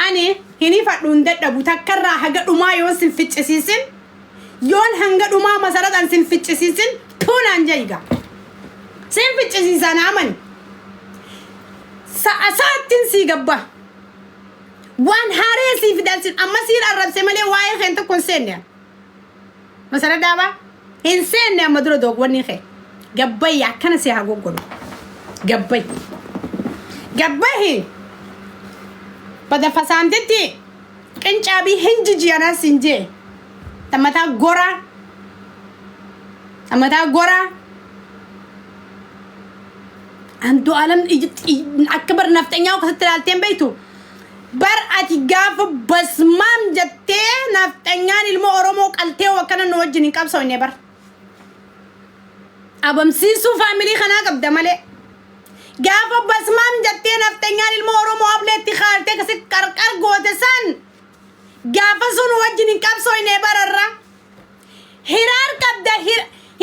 ani hini fadhuun dadhabu takkarraa haga dhumaa yoo sin ficcisiisin yoon hanga dhumaa masaratan sin ficcisiisin tuunaan jayga sin ficcisiisan aman sa'atin si gabba waan haaree si fidansin amma si arrabse malee waa'ee keen tokkon seenne masara daaba hin seenne amma dura doogwanni kee gabbay akkana si hagoggolo gabbay pada fasantetti qincabi hinjiji ana sinje tamata gora andu alam akbar naftanyaw kasatlalten beytu bar ati gafa basmam jatte naftanyan ilmo oromo qalte wakana no wajini qabso ne bar abam sisu family khana qabda male gafa basmam jatte naftanyan ilmo oromo ableti khalte kasi karkar gotesan gafa sun wajini qabso ne bararra hirar qabda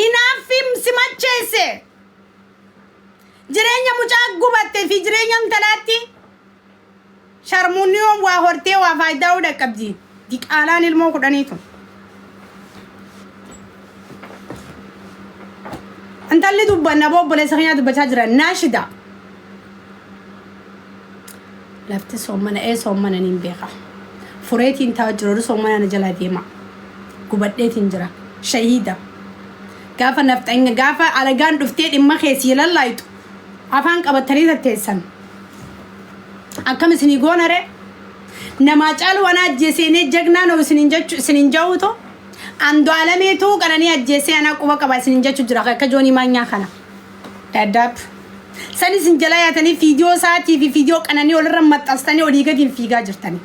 hinafim simachese jirenya mucha gubatte fi jirenya talati sharmuniyo wa horte wa fayda uda qabdi diqalan ilmo kudanitu antalli dubbanna bobbole saxiya dubbacha jira nashida lafte sommana nin beqa furetin tawjiro sommana na jala dema gubaddetin jira shahida gafa naftanga gafa alagan dufte dimma khesi lallaytu afan qabatani tattesan akkam isini gonare nama caal wana jesene jagna no sinin jawto ando alametu kanani ajese ana quba qaba sinin jachu jira ka joni manya kana dadap sani sinjala yatani video saati fi video kanani ol rammatastani oliga din figa jirtani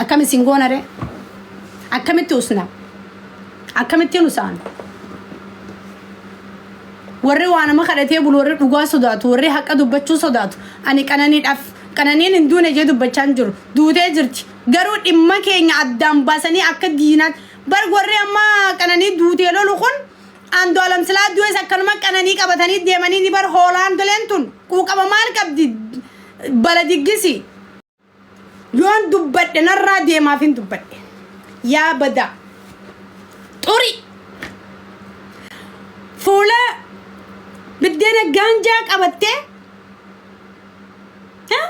akkam isin gonare akkamitti usna akkamitti nusan warri wana ma khadate bul warri duga sodatu warri haqa dubbachu sodatu ani kanani daf kanani ndune je dubbachan jur duute jirti garu dimma kenya addam basani akka diinat bar warri amma kanani duute lolu khun ando alam sala duwe sakkanuma kanani qabatani demani ni bar holand lentun ku qaba mal qabdi baladigisi yon dubbadde narra dema fin dubbadde ya bada tori fula بدينا جانجا قبته ها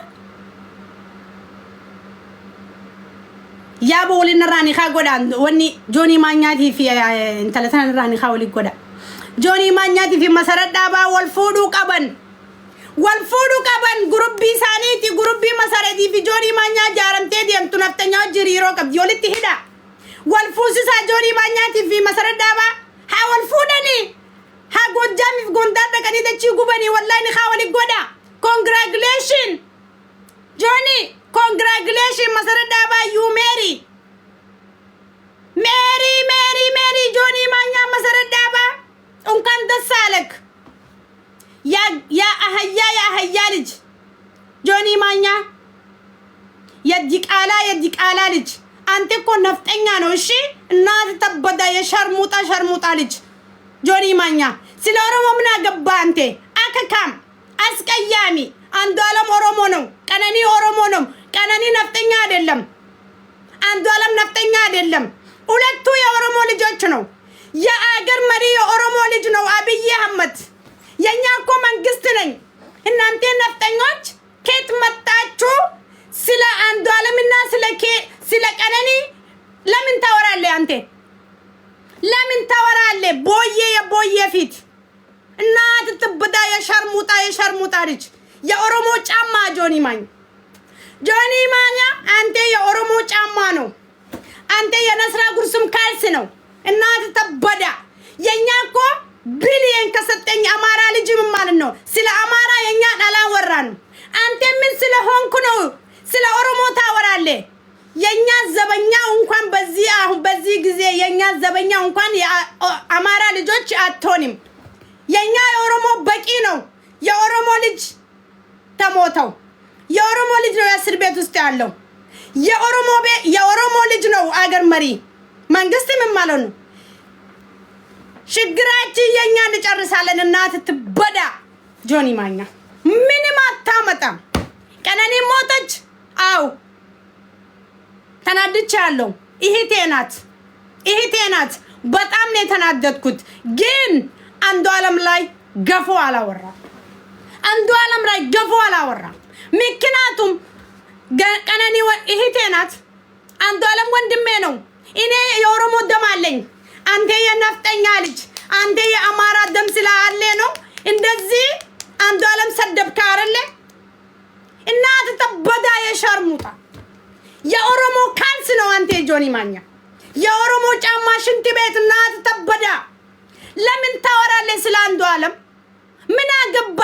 يا بولين راني خاغودان وني جوني مانياتي في انتلتان راني خاولي غودا جوني مانياتي في مسرد دابا والفودو قبن غروبي سانيتي غروبي مسردي في جوني مانيا جارمتي دي انت نفتنيا جريرو قب يولتي هدا والفوسي سا جوني مانياتي في مسرد دابا ها والفودني ha gojami gondar da kani da ci gubani wallahi ni khawali goda congratulations Johnny congratulations masarada ba you Mary Johnny manya masarada ba unkan da salak ya ahayyalij Johnny manya yadik ala lij ante ko naftanya no shi na tabada ya sharmuta lij Johnny manya sila oromo mna gabbante akakam askayami andolam oromo no kanani naftanya አይደለም አንዶለም naftኛ አይደለም ሁለቱ የኦሮሞ ልጆች ነው የአገር መሪ የኦሮሞ ልጅ ነው አብይ አህመድ የኛ እኮ መንግስት ነኝ እናንተ ነፍጠኞች ከየት መጣችሁ ስለ አንዶለምና ስለ ቀነኒ ለምን ታወራለህ አንተ ለምን ታወራለህ ቦዬ ፊት እናት ትብዳ የሸርሙጣ ልጅ የኦሮሞ ጫማ ጆኒ ማኛ አንተ የኦሮሞ ጫማ ነው አንተ የነስራ ጉርስም ካልስ ነው እናት ተበዳ የኛ እኮ ቢሊየን ከሰጠኝ አማራ ልጅ ምን ማለት ነው ስለ አማራ የኛ ዳላወራን አንተ ምን ስለሆንኩ ነው ስለ ኦሮሞ ታወራለህ የኛ ዘበኛ እንኳን በዚህ ጊዜ የኛ ዘበኛ እንኳን የአማራ ልጆች አትሆንም የኛ የኦሮሞ በቂ ነው የኦሮሞ ልጅ ተሞተው የኦሮሞ ልጅ ነው ያስር ቤት ውስጥ ያለው የኦሮሞ ልጅ ነው አገር መሪ መንግስት ምን ማለት ነው ሽግራችን የኛ እንጨርሳለን እናት ትበዳ ጆኒ ማኛ ምንም አታመጣም ቀነኒ ሞተች ተናድቻለሁ። እህቴ ናት። በጣም ነው የተናደድኩት። ግን አንዱዓለም ላይ ገፎ አላወራም። ምክንያቱም ቀነኒ እህቴ ናት፣ አንዱዓለም ወንድሜ ነው። እኔ የኦሮሞ ደም አለኝ፣ አንተ የነፍጠኛ ልጅ፣ አንተ የአማራ ደም ስላለ ነው እንደዚህ አንዱዓለም ሰደብካ አይደለ? እናት ተበዳ የሸርሙጣ የኦሮሞ ካልስ ነው አንተ ጆኒ ማኛ የኦሮሞ ጫማ ሽንት ቤት እናት ተበዳ። ለምን ታወራለህ ስለ አንዱዓለም? ምን አገባ?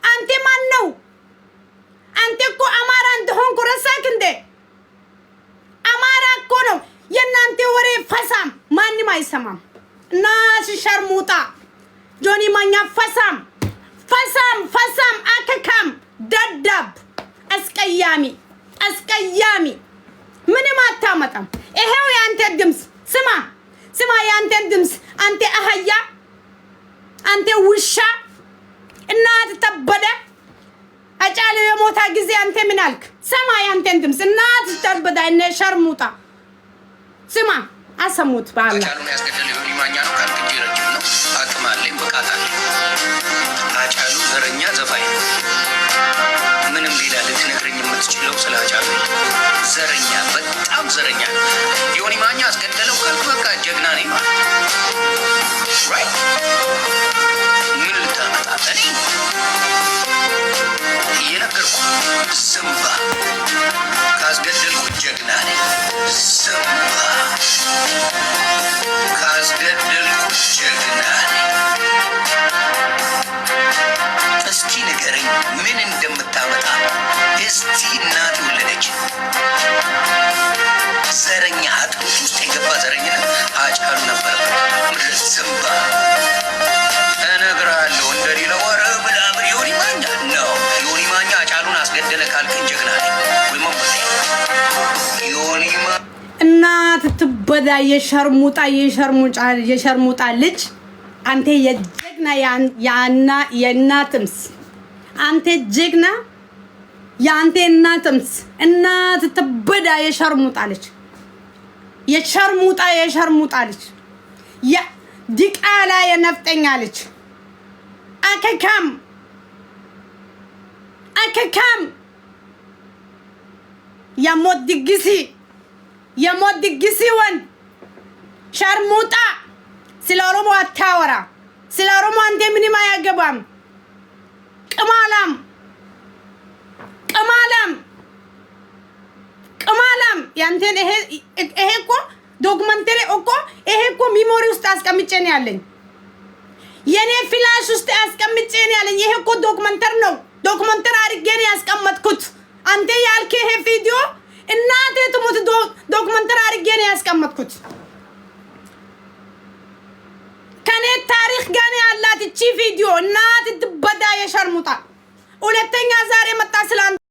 አንተ ማን ነው? አንተ እኮ አማራ እንደሆንኩ ረሳክ እንዴ? አማራ እኮ ነው። የእናንተ ወሬ ፈሳም ማንም አይሰማም። ናስ ሸርሙጣ ጆኒ ማኛ ፈሳም አከካም ደደብ አስቀያሚ ምንም አታመጣም። ይሄው ያንተ ድምጽ ስማ ያንተ ድምጽ። አንተ አህያ፣ አንተ ውሻ እናት ተበደ። አጫለ የሞታ ጊዜ አንተ ምን አልክ? ስማ ያንተን ድምጽ እናት ተበደ። እነ ሸርሙጣ ስማ አሰሙት ባላ አጫሉን ያስገደለው ዮኒ ማኛ ነው። ካልክ ረጅም ነው፣ አቅም አለኝ፣ ብቃት አለኝ። አጫሉ ዘረኛ ዘፋኝ ነው። ምንም ሌላ ልትነግረኝ የምትችለው ስለ አጫሉ ዘረኛ፣ በጣም ዘረኛ ነው። ዮኒ ማኛ አስገደለው ካልክ በቃ ጀግና ነኝ ማለት ራይት። ምን ልታመጣ? እኔ እየነገርኩ ዝምባ ካስገደልኩት ጀግና ነኝ። ዝምባ ካስገደልኩት ጀግና ነኝ። እስቲ ንገረኝ ምን እንደምታመጣ። እስቲ እናት ወለደች ዘረኛ አጥንት ውስጥ የገባ ዘረኝነት አጫሉ ነበረበት። ምድረ ዝምባ እነግርሃለሁ እንደሌለው ወረ ብላ ዮኒ ማኛ ነው። ዮኒ ማኛ አጫሉን አስገደለ ካልከኝ ጀግና ነኝ። ዮኒ እናት ትበዳ የሸርሙጣ ልጅ አንተ የጀግና የእናትምስ አንተ ጀግና የአንተ እናትምስ እናት ትበዳ የሸርሙጣ ልጅ ዲቃላ የነፍጠኛ ልጅ አከካም የሞት ድግሲ ወንድ ሸርሙጣ። ስለ ኦሮሞ አታወራ። ስለ ኦሮሞ አንተ ምንም አያገባም። ቅማላም ያንተን ይሄ እኮ ዶክመንተሪ እኮ ይሄ እኮ ሚሞሪ ውስጥ አስቀምጬ ነው ያለኝ። የኔ ፍላሽ ውስጥ አስቀምጬ ነው ያለኝ። ይሄ እኮ ዶክመንተር ነው። ዶክመንተር አድርጌ ነው ያስቀመጥኩት። አንተ ያልከ ይሄ ቪዲዮ እናቴ ትሙት ዶክመንተር አድርጌ ነው ያስቀመጥኩት። ከኔ ታሪክ ጋር ያላት እቺ ቪዲዮ እናት ትበዳ የሸርሙጣ። ሁለተኛ ዛሬ መጣ ስለ